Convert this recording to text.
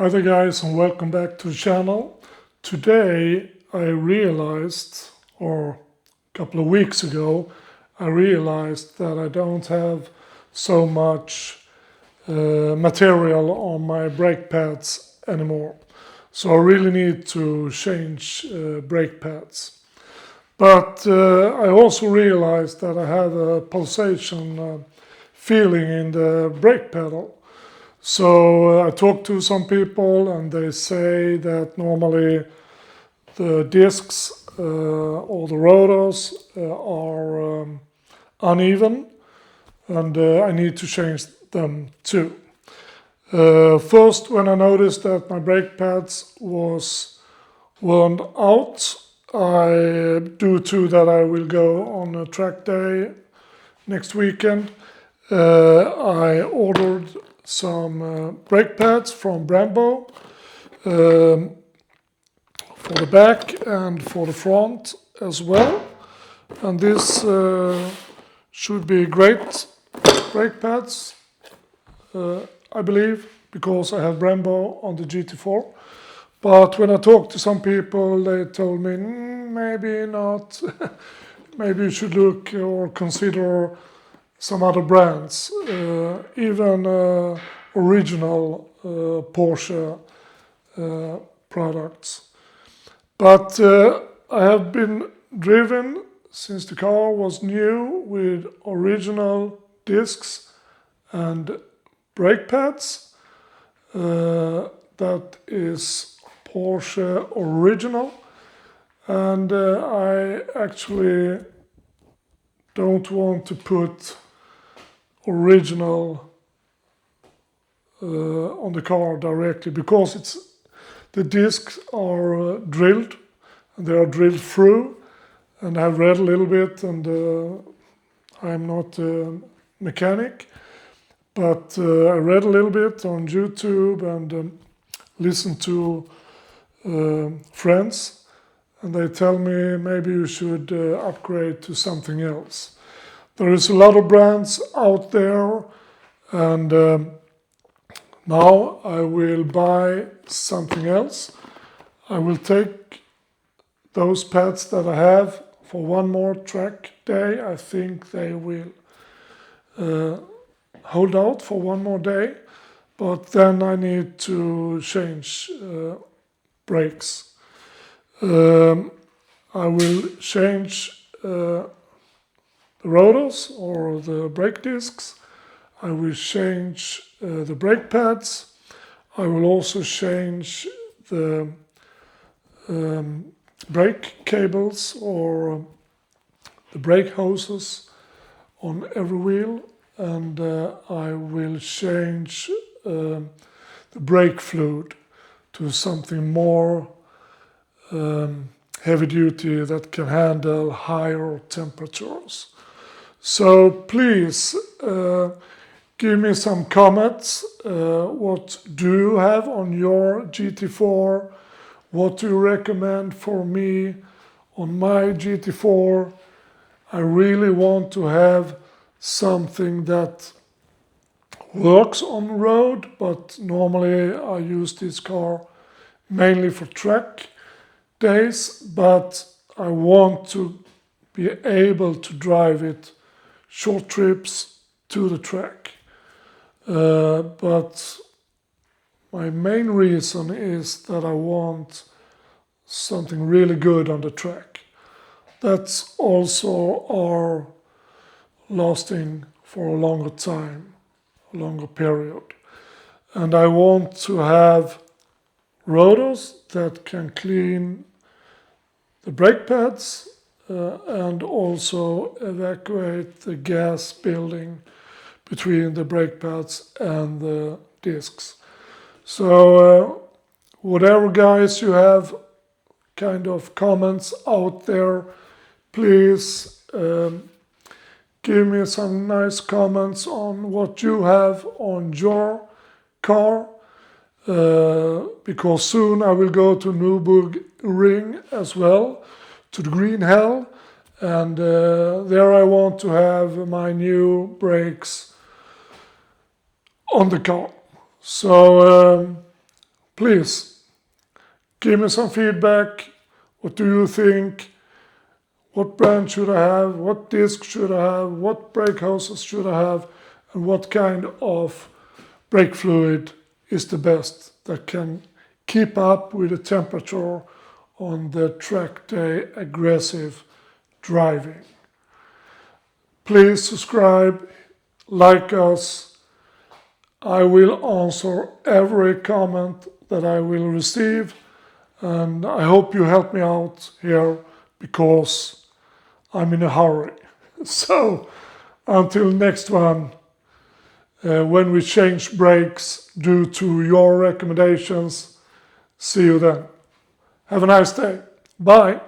Hi there guys, and welcome back to the channel. Today I realized, or a couple of weeks ago, I realized that I don't have so much material on my brake pads anymore. So I really need to change brake pads. But I also realized that I have a pulsation feeling in the brake pedal. So I talked to some people and they say that normally the discs or the rotors are uneven, and I need to change them too. First, when I noticed that my brake pads was worn out, due to that I will go on a track day next weekend, I ordered some brake pads from Brembo for the back and for the front as well. And this should be great brake pads, I believe, because I have Brembo on the GT4. But when I talked to some people, they told me, maybe not. Maybe you should look or consider some other brands, even original Porsche products. But I have been driven since the car was new with original discs and brake pads. That is Porsche original, and I actually don't want to put original on the car directly, because the discs are drilled and they are drilled through, and I've read a little bit, and I'm not a mechanic, but I read a little bit on YouTube and listened to friends, and they tell me maybe you should upgrade to something else. There is a lot of brands out there, and now I will buy something else. I will take those pads that I have for one more track day. I think they will hold out for one more day, but then I need to change brakes. I will change the rotors or the brake discs. I will change the brake pads. I will also change the brake cables or the brake hoses on every wheel, and I will change the brake fluid to something more heavy duty that can handle higher temperatures. So please give me some comments. What do you have on your GT4? What do you recommend for me on my GT4? I really want to have something that works on the road, but normally I use this car mainly for track days, but I want to be able to drive it short trips to the track. But my main reason is that I want something really good on the track. That's also are lasting for a longer time, a longer period. And I want to have rotors that can clean the brake pads and also evacuate the gas building between the brake pads and the discs. So whatever guys you have kind of comments out there, please give me some nice comments on what you have on your car, because soon I will go to Nürburgring as well, to the Green Hell, and there I want to have my new brakes on the car. So please give me some feedback. What do you think? What brand should I have? What disc should I have? What brake hoses should I have? And what kind of brake fluid is the best that can keep up with the temperature on the track day aggressive driving? Please subscribe, like us. I will answer every comment that I will receive, and I hope you help me out here because I'm in a hurry. So until next one, when we change brakes due to your recommendations, see you then. Have a nice day. Bye.